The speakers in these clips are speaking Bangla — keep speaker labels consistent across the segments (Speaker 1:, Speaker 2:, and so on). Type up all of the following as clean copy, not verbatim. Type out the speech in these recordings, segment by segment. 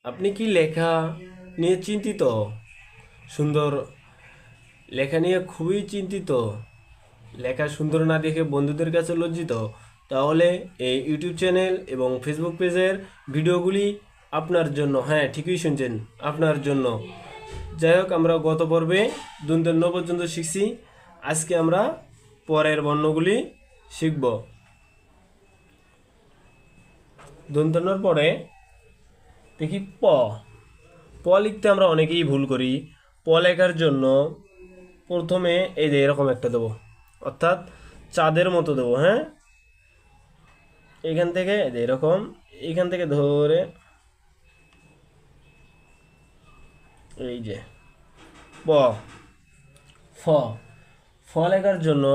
Speaker 1: আপনি কি লেখা নিয়ে চিন্তিত? সুন্দর লেখা নিয়ে খুবই চিন্তিত, লেখা সুন্দর না দেখে বন্ধুদের কাছে লজ্জিত? তাহলে এই ইউটিউব চ্যানেল এবং ফেসবুক পেজের ভিডিওগুলি আপনার জন্য। হ্যাঁ, ঠিকই শুনছেন, আপনার জন্য। যাই হোক, আমরা গত পর্বে দন্তের ন পর্যন্ত শিখছি। আজকে আমরা পরের বর্ণগুলি শিখব। দন্তন্যর পরে দেখি প। প লিখতে আমরা অনেকেই ভুল করি। প লেখার জন্য প্রথমে এই যে এরকম একটা দেবো, অর্থাৎ চাঁদের মতো দেবো। হ্যাঁ, এখান থেকে এই যে এরকম, এখান থেকে ধরে এই যে প। ফ। ফ লেখার জন্য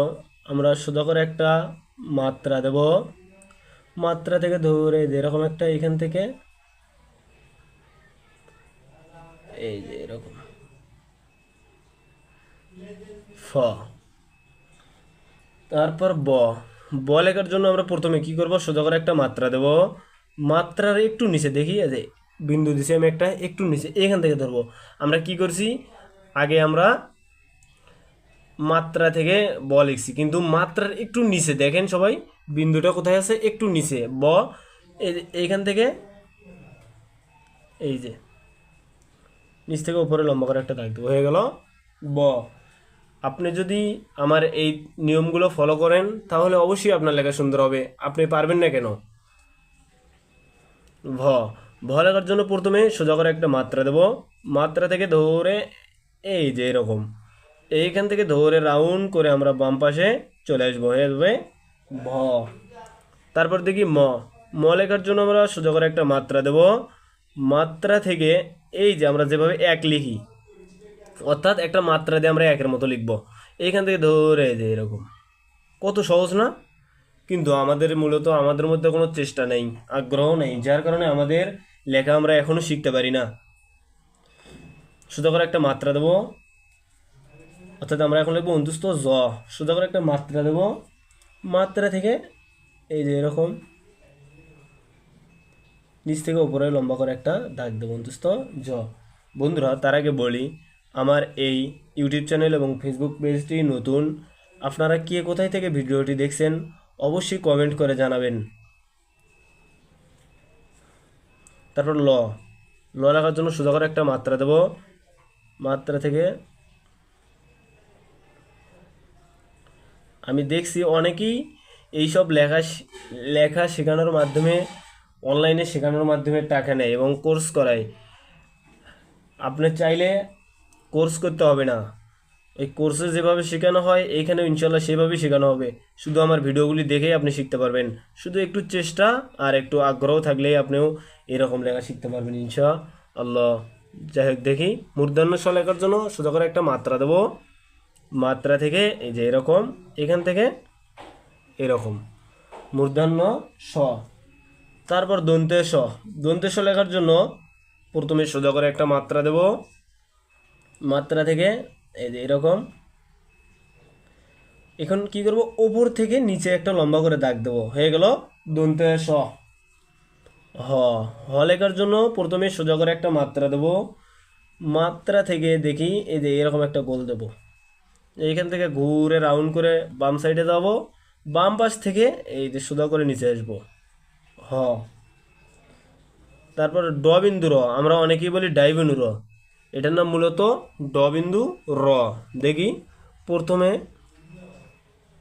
Speaker 1: আমরা সোজা করে একটা মাত্রা দেব। মাত্রা থেকে ধরে এই যে এরকম একটা, এখান থেকে এই যে এরকম ফ। তারপর ব। ব লেখার জন্য আমরা প্রথমে কি করব, সোজা করে একটা মাত্রা দেব। মাত্রার একটু নিচে দেখি এই যে বিন্দু দিছি আমি একটা, একটু নিচে এখান থেকে ধরবো। আমরা কি করছি, আগে আমরা মাত্রা থেকে ব লিখছি, কিন্তু মাত্রার একটু নিচে দেখেন সবাই, বিন্দুটা কোথায় আছে, একটু নিচে ব। এইখান থেকে এই যে নিচ থেকে উপরে লম্বা করে একটা দাগ দেবো, হয়ে গেল ব। আপনি যদি আমার এই নিয়মগুলো ফলো করেন তাহলে অবশ্যই আপনার লেখা সুন্দর হবে। আপনি পারবেন না কেন? ভ। ভ লেখার জন্য প্রথমে সোজা করে একটা মাত্রা দেব। মাত্রা থেকে ধরে এই যে এরকম, এইখান থেকে ধরে রাউন্ড করে আমরা বাম পাশে চলে আসবো, হয়ে যাবে ভ। তারপর দেখি ম। ম লেখার জন্য আমরা সোজা করে একটা মাত্রা দেব। মাত্রা থেকে এই যে আমরা যেভাবে এক লিখি, অর্থাৎ একটা মাত্রা দিয়ে আমরা একের মতো লিখব। এইখান থেকে ধরে এই যে এরকম। কত সহজ না? কিন্তু আমাদের মধ্যে কোনো চেষ্টা নেই, আগ্রহ নেই, যার কারণে আমাদের লেখা আমরা এখনো শিখতে পারি না। সোজা করে একটা মাত্রা দেবো, অর্থাৎ আমরা এখন লিখবো অন্তুস্ত জ। সোজা করে একটা মাত্রা দেবো। মাত্রা থেকে এই যে এরকম নিচ থেকে উপরে লম্বা করে একটা দাগ দেবো, অন্তুস্ত জ। বন্ধুরা, তার আগে বলি, আমার এই ইউটিউব চ্যানেল এবং ফেসবুক পেজটি নতুন। আপনারা কে কোথায় থেকে ভিডিওটি দেখছেন অবশ্যই কমেন্ট করে জানাবেন। তারপর ল। ল লেখার জন্য সোজা করে একটা মাত্রা দেব। মাত্রা থেকে আমি দেখছি অনেকেই এইসব লেখা শেখানোর মাধ্যমে, অনলাইনে শেখানোর মাধ্যমে টাকা নেয় এবং কোর্স করায়। আপনি চাইলে কোর্স করতে হবে না, এই কোর্সে যেভাবে শেখানো হয় এইখানে ইনশাল্লাহ সেভাবেই শেখানো হবে। শুধু আমার ভিডিওগুলি দেখেই আপনি শিখতে পারবেন। শুধু একটু চেষ্টা আর একটু আগ্রহ থাকলেই আপনিও এরকম লেখা শিখতে পারবেন ইনশা আল্লাহ। যাই হোক, দেখি মূর্ধন্য স লেখার জন্য সোজা করে একটা মাত্রা দেবো। মাত্রা থেকে এই যে এরকম, এখান থেকে এরকম মূর্ধন্য স। তারপর দন্তে স। দন্তে স লেখার জন্য প্রথমে সোজা করে একটা মাত্রা দেব। মাত্রা থেকে এই যে এরকম, এখন কি করব, ওপর থেকে নিচে একটা লম্বা করে দাগ দেবো, হয়ে গেল দন্তে স। হ। হ লেখার জন্য প্রথমে সোজা করে একটা মাত্রা দেব। মাত্রা থেকে দেখি এই যে এরকম একটা গোল দেব। এইখান থেকে ঘুরে রাউন্ড করে বাম সাইডে যাব। বাম পাশ থেকে এই যে সোজা করে নিচে আসবো, হ। তারপর ড বিন্দু র, আমরা অনেকেই বলি ডাই বিন্দু র, এটার নাম মূলত ড বিন্দু র। দেখি প্রথমে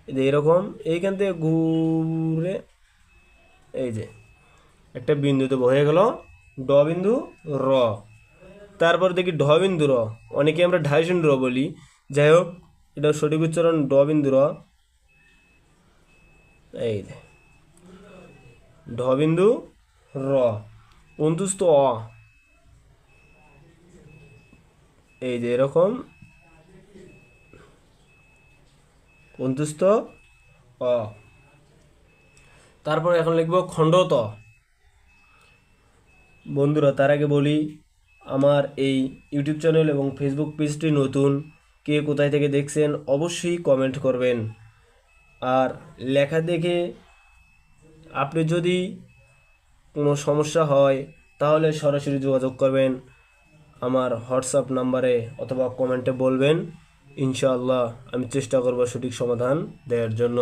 Speaker 1: এই যে এরকম, এইখান থেকে ঘুরে এই যে একটা বিন্দু দেবো, হয়ে গেল ড বিন্দু র। তারপর দেখি ঢ বিন্দু র, অনেকে আমরা ঢাই বিন্দু র বলি। যাই হোক, এটা সঠিক উচ্চারণ ড বিন্দু র। এই যে ঢ বিন্দু র। অন্তুস্ত অ, এই যে এরকম অন্তুস্ত অ। তারপর এখন লিখবো খণ্ডত। বন্ধুরা, তার আগে বলি, আমার এই ইউটিউব চ্যানেল এবং ফেসবুক পেজটি নতুন। কে কোথায় থেকে দেখছেন অবশ্যই কমেন্ট করবেন। আর লেখা দেখে আপনি যদি কোনো সমস্যা হয় তাহলে সরাসরি যোগাযোগ করবেন আমার হোয়াটসঅ্যাপ নাম্বারে অথবা কমেন্টে বলবেন। ইনশাআল্লাহ আমি চেষ্টা করব সঠিক সমাধান দেওয়ার জন্য।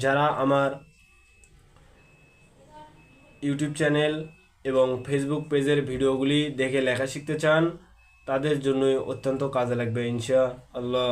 Speaker 1: যারা আমার ইউটিউব চ্যানেল এবং ফেসবুক পেজের ভিডিওগুলি দেখে লেখা শিখতে চান তাদের জন্যই অত্যন্ত কাজে লাগবে ইনশাআল্লাহ।